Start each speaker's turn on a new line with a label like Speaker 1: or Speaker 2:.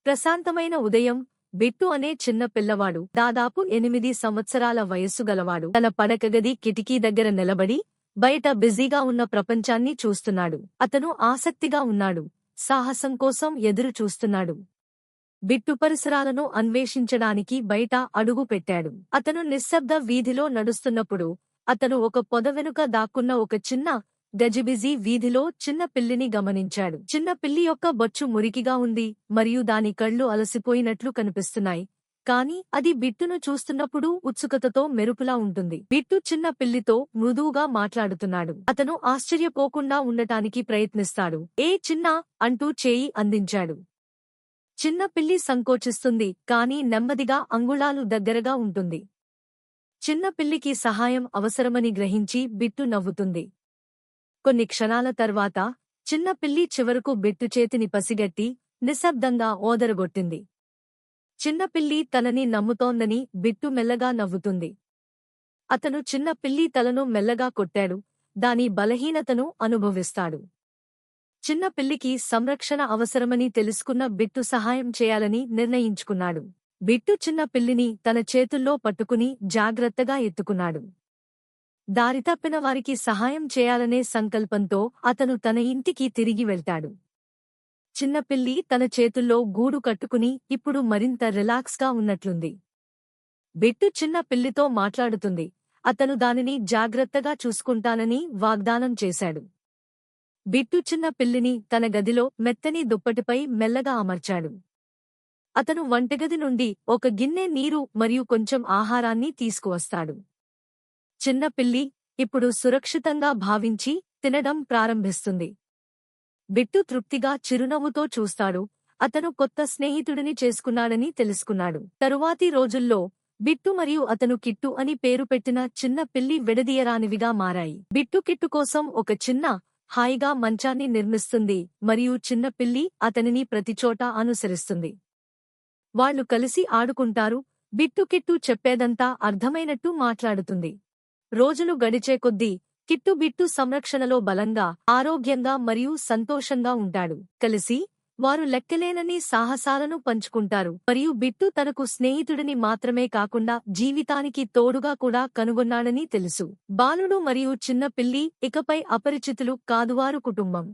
Speaker 1: ప్రశాంతమైన ఉదయం. బిట్టు అనే చిన్న పిల్లవాడు దాదాపు 8 సంవత్సరాల వయస్సు గలవాడు తన పడకగది కిటికీ దగ్గర నిలబడి బయట బిజీగా ఉన్న ప్రపంచాన్ని చూస్తున్నాడు. అతను ఆసక్తిగా ఉన్నాడు, సాహసం కోసం ఎదురు చూస్తున్నాడు. బిట్టు పరిసరాలను అన్వేషించడానికి బయట అడుగు పెట్టాడు. అతను నిశ్శబ్ద వీధిలో నడుస్తున్నప్పుడు అతను ఒక పొద వెనుక దాక్కున్న ఒక చిన్న గజిబిజీ వీధిలో చిన్న పిల్లిని గమనించాడు. చిన్న పిల్లి యొక్క బొచ్చు మురికిగా ఉంది మరియు దాని కళ్ళు అలసిపోయినట్లు కనిపిస్తున్నాయి. కాని అది బిట్టును చూస్తున్నప్పుడు ఉత్సుకతతో మెరుపులా ఉంటుంది. బిట్టు చిన్న పిల్లితో మృదువుగా మాట్లాడుతున్నాడు. అతను ఆశ్చర్యపోకుండా ఉండటానికి ప్రయత్నిస్తాడు. ఏ చిన్నా అంటూ చేయి అందించాడు. చిన్న పిల్లి సంకోచిస్తుంది, కాని నెమ్మదిగా అంగుళాలు దగ్గరగా ఉంటుంది. చిన్న పిల్లికి సహాయం అవసరమని గ్రహించి బిట్టు నవ్వుతుంది. కొన్ని క్షణాల తర్వాత చిన్న పిల్లి చివరకు బిట్టు చేతిని పసిగట్టి నిశ్శబ్దంగా ఓదరగొట్టింది. చిన్న పిల్లి తనని నమ్ముతోందని బిట్టు మెల్లగా నవ్వుతుంది. అతను చిన్న పిల్లి తలను మెల్లగా కొట్టాడు, దాని బలహీనతను అనుభవిస్తాడు. చిన్న పిల్లికి సంరక్షణ అవసరమని తెలుసుకున్న బిట్టు సహాయం చేయాలని నిర్ణయించుకున్నాడు. బిట్టు చిన్న పిల్లిని తన చేతుల్లో పట్టుకుని జాగ్రత్తగా ఎత్తుకున్నాడు. దారితప్పిన వారికి సహాయం చేయాలనే సంకల్పంతో అతను తన ఇంటికి తిరిగి వెళ్తాడు. చిన్నపిల్లి తన చేతుల్లో గూడు కట్టుకుని ఇప్పుడు మరింత రిలాక్స్గా ఉన్నట్లుంది. బిట్టు చిన్న పిల్లితో మాట్లాడుతుంది. అతను దానిని జాగ్రత్తగా చూసుకుంటానని వాగ్దానం చేశాడు. బిట్టు చిన్న పిల్లిని తన గదిలో మెత్తని దుప్పటిపై మెల్లగా అమర్చాడు. అతను వంటగది నుండి ఒక గిన్నె నీరు మరియు కొంచెం ఆహారాన్ని తీసుకువస్తాడు. చిన్న పిల్లి ఇప్పుడు సురక్షితంగా భావించి తినడం ప్రారంభిస్తుంది. బిట్టు తృప్తిగా చిరునవ్వుతో చూస్తాడు. అతను కొత్త స్నేహితుడిని చేసుకున్నాడని తెలుసుకున్నాడు. తరువాతి రోజుల్లో బిట్టు మరియు అతను కిట్టు అని పేరు పెట్టిన చిన్న పిల్లి విడదీయరానివిగా మారాయి. బిట్టు కిట్టు కోసం ఒక చిన్న హాయిగా మంచాన్ని నిర్మిస్తుంది మరియు చిన్న పిల్లి అతనిని ప్రతిచోటా అనుసరిస్తుంది. వాళ్లు కలిసి ఆడుకుంటారు. బిట్టు కిట్టు చెప్పేదంతా అర్థమైనట్టు మాట్లాడుతుంది. రోజులు గడిచే కొద్దీ కిట్టు బిట్టు సంరక్షణలో బలంగా, ఆరోగ్యంగా మరియు సంతోషంగా ఉంటాడు. కలిసి వారు లెక్కలేనన్ని సాహసాలను పంచుకుంటారు మరియు బిట్టు తనకు స్నేహితుడిని మాత్రమే కాకుండా జీవితానికి తోడుగా కూడా కనుగొన్నాడని తెలుసు. బాలుడు మరియు చిన్న పిల్లి ఇకపై అపరిచితులు కాదువారు కుటుంబం.